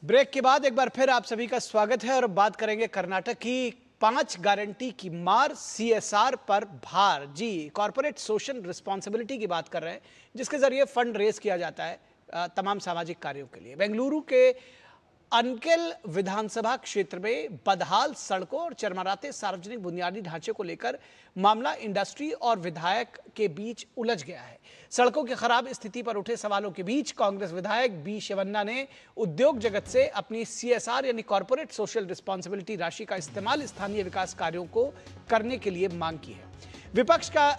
Break के बाद एक बार फिर आप सभी का स्वागत है और अब बात करेंगे कर्नाटक की 5 गारंटी की मार, सीएसआर पर भार। जी, कॉर्पोरेट सोशल रिस्पॉन्सिबिलिटी की बात कर रहे हैं, जिसके जरिए फंड रेज किया जाता है तमाम सामाजिक कार्यों के लिए। बेंगलुरु के अनकेल विधानसभा क्षेत्र में बदहाल सड़कों और चरमराते सार्वजनिक बुनियादी ढांचे को लेकर मामला इंडस्ट्री और विधायक के बीच उलझ गया है। सड़कों की खराब स्थिति पर उठे सवालों के बीच कांग्रेस विधायक बी शिवन्ना ने उद्योग जगत से अपनी सीएसआर यानी कॉर्पोरेट सोशल रिस्पॉन्सिबिलिटी राशि का इस्तेमाल स्थानीय विकास कार्यों को करने के लिए मांग की है। विपक्ष का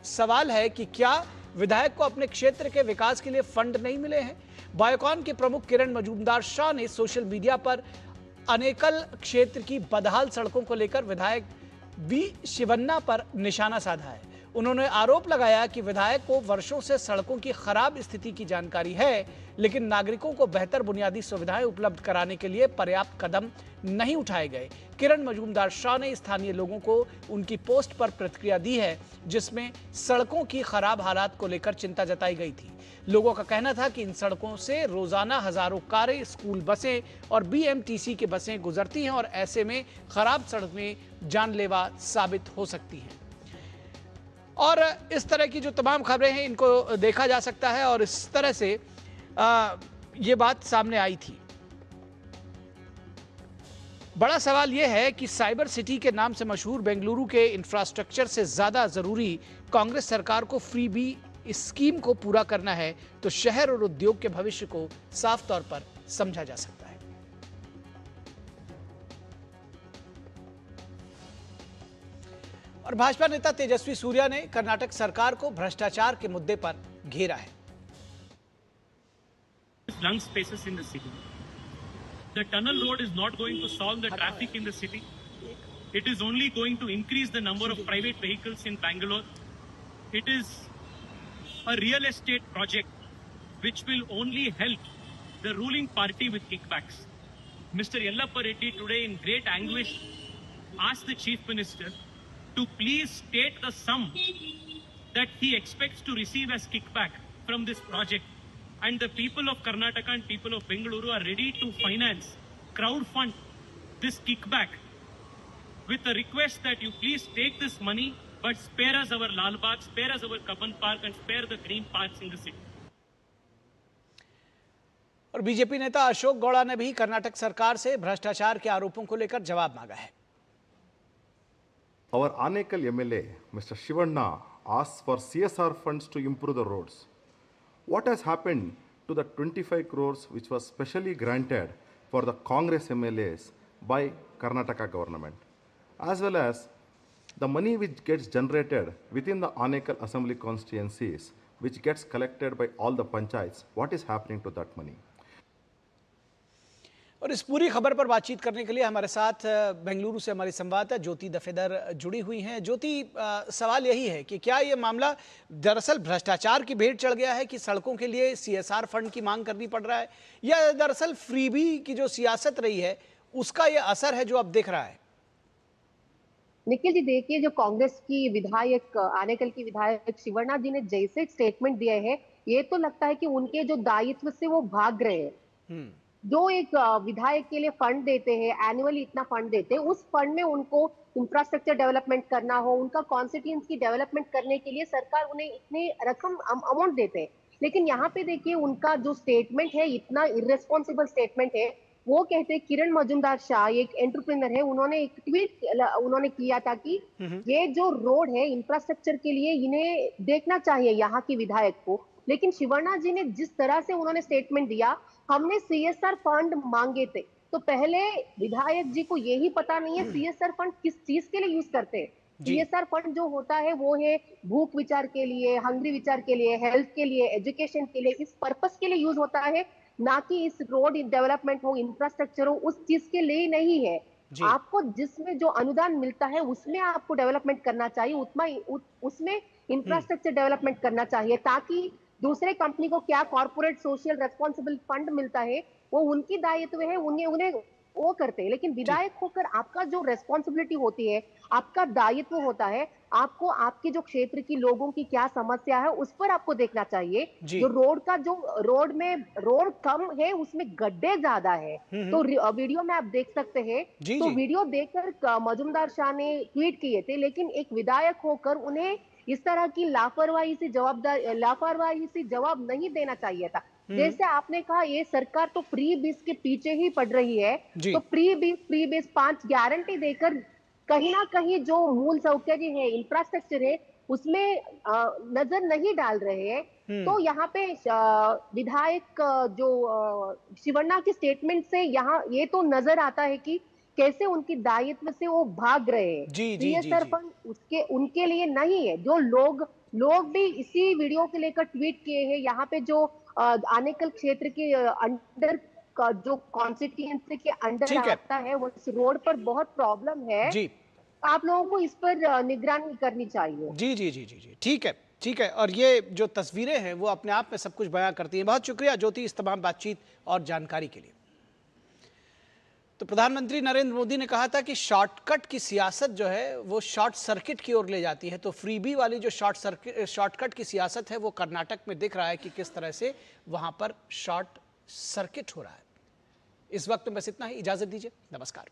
सवाल है कि क्या विधायक को अपने क्षेत्र के विकास के लिए फंड नहीं मिले हैं। बायोकॉन के प्रमुख किरण मजूमदार शाह ने सोशल मीडिया पर अनेकल क्षेत्र की बदहाल सड़कों को लेकर विधायक बी शिवन्ना पर निशाना साधा है। उन्होंने आरोप लगाया कि विधायक को वर्षों से सड़कों की खराब स्थिति की जानकारी है, लेकिन नागरिकों को बेहतर बुनियादी सुविधाएं उपलब्ध कराने के लिए पर्याप्त कदम नहीं उठाए गए। किरण मजूमदार शाह ने स्थानीय लोगों को उनकी पोस्ट पर प्रतिक्रिया दी है, जिसमें सड़कों की खराब हालात को लेकर चिंता जताई गई थी। लोगों का कहना था कि इन सड़कों से रोजाना हजारों कारें, स्कूल बसें और बीएमटीसी की बसें गुजरती हैं और ऐसे में खराब सड़कें जानलेवा साबित हो सकती हैं। और इस तरह की जो तमाम खबरें हैं इनको देखा जा सकता है और इस तरह से ये बात सामने आई थी। बड़ा सवाल यह है कि साइबर सिटी के नाम से मशहूर बेंगलुरु के इंफ्रास्ट्रक्चर से ज्यादा जरूरी कांग्रेस सरकार को फ्री बी स्कीम को पूरा करना है, तो शहर और उद्योग के भविष्य को साफ तौर पर समझा जा सकता है। और भाजपा नेता तेजस्वी सूर्या ने कर्नाटक सरकार को भ्रष्टाचार के मुद्दे पर घेरा है। Lung spaces in the city. The tunnel road is not going to solve the traffic in the city. It is only going to increase the number of private vehicles in Bangalore. It is a real estate project which will only help the ruling party with kickbacks. Mr. Yellappa Reddy today in great anguish asked the Chief Minister to please state the sum that he expects to receive as kickback from this project. And the people of Karnataka and people of Bengaluru are ready to finance, crowdfund this kickback with the request that you please take this money but spare us our Lal Bagh, spare us our Kaban Park and spare the green parks in the city. और BJP नेता अशोक गौड़ा ने भी कर्नाटक सरकार से भ्रष्टाचार के आरोपों को लेकर जवाब मांगा है। Our Anekal MLA, Mr. Shivanna, asked for CSR funds to improve the roads. What has happened to the 25 crores which was specially granted for the Congress MLAs by Karnataka government, as well as the money which gets generated within the Anekal assembly constituencies, which gets collected by all the panchayats? What is happening to that money? और इस पूरी खबर पर बातचीत करने के लिए हमारे साथ बेंगलुरु से हमारी संवाददाता ज्योति दफेदर जुड़ी हुई हैं। ज्योति, सवाल यही है कि क्या ये मामला दरअसल भ्रष्टाचार की भेंट चढ़ गया है कि सड़कों के लिए सीएसआर फंड की मांग करनी पड़ रहा है, या दरअसल फ्रीबी की जो सियासत रही है उसका ये असर है जो अब दिख रहा है? निखिल जी, देखिए, जो कांग्रेस की विधायक आनेकल की विधायक शिवन्ना जी ने जैसे स्टेटमेंट दिए हैं, ये तो लगता है कि उनके जो दायित्व से वो भाग रहे हैं। जो एक विधायक के लिए फंड देते हैं, एनुअली इतना फंड देते हैं, उस फंड में उनको इंफ्रास्ट्रक्चर डेवलपमेंट करना हो, उनका कॉन्स्टिट्यूएंसी डेवलपमेंट करने के लिए सरकार उन्हें इतनी रकम अमाउंट देते हैं। लेकिन यहाँ पे देखिए, उनका जो स्टेटमेंट है इतना इर्रेस्पॉन्सिबल स्टेटमेंट है। वो कहते हैं, किरण मजूमदार शाह एक एंटरप्रेन्योर है, उन्होंने एक ट्वीट उन्होंने किया था कि ये जो रोड है इंफ्रास्ट्रक्चर के लिए इन्हें देखना चाहिए यहाँ की विधायक को। लेकिन शिवन्ना जी ने जिस तरह से उन्होंने स्टेटमेंट दिया, हमने सीएसआर फंड मांगे थे, तो पहले विधायक जी को यही पता नहीं है सीएसआर फंड किस चीज के लिए यूज करते हैं। सीएसआर फंड जो होता है वो है भूख विचार के लिए, हंग्री विचार के लिए, हेल्थ के लिए, एजुकेशन के लिए, इस पर्पस के लिए यूज होता है, ना कि इस रोड डेवलपमेंट हो, इंफ्रास्ट्रक्चर हो, उस चीज के लिए नहीं है। आपको जिसमें जो अनुदान मिलता है उसमें आपको डेवलपमेंट करना चाहिए, उसमें इंफ्रास्ट्रक्चर डेवलपमेंट करना चाहिए, ताकि दूसरे कंपनी को क्या कॉर्पोरेट सोशल रेस्पॉन्सिबल फंड मिलता है वो उनकी दायित्व है, उन्हें वो करते हैं। लेकिन विधायक होकर आपका जो रेस्पॉन्सिबिलिटी होती है, आपका दायित्व होता है, आपको आपके जो क्षेत्र की लोगों की क्या समस्या है उस पर आपको देखना चाहिए। जी। जो रोड में रोड कम है उसमें गड्ढे ज्यादा है। तो वीडियो में आप देख सकते हैं। जी, तो जी। वीडियो देखकर मजूमदार शाह ने ट्वीट किए थे, लेकिन एक विधायक होकर उन्हें इस तरह की लापरवाही से जवाब नहीं देना चाहिए था। जैसे आपने कहा, ये सरकार तो फ्री बीस के पीछे ही पड़ रही है। जी। तो फ्री बीस 5 गारंटी देकर कहीं ना कहीं जो मूल सौकर्य है, इंफ्रास्ट्रक्चर है, उसमें नजर नहीं डाल रहे हैं। तो यहाँ पे विधायक शिवन्ना की स्टेटमेंट से यहाँ ये तो नजर आता है कि कैसे उनकी दायित्व से वो भाग रहे हैं। जी, जी, जी, सीएसआर जी। फंड उसके उनके लिए नहीं है। जो लोग भी इसी वीडियो के लेकर ट्वीट किए हैं। यहाँ पे जो आनेकल क्षेत्र के अंडर का जो कॉन्स्टिट्यूएंसी के अंडर ठीक है। आता है, वो इस रोड पर बहुत प्रॉब्लम है। जी। आप लोगों को इस पर निगरानी करनी चाहिए। जी, जी, जी, जी, जी। ठीक है, ठीक है। और ये जो तस्वीरें हैं वो अपने आप में सब कुछ बयां करती हैं। बहुत शुक्रिया ज्योति इस तमाम बातचीत और जानकारी के लिए। तो प्रधानमंत्री नरेंद्र मोदी ने कहा था कि शॉर्टकट की सियासत जो है वो शॉर्ट सर्किट की ओर ले जाती है। तो फ्रीबी वाली जो शॉर्टकट की सियासत है वो कर्नाटक में दिख रहा है कि किस तरह से वहां पर शॉर्ट सर्किट हो रहा है। इस वक्त में बस इतना ही। इजाजत दीजिए। नमस्कार।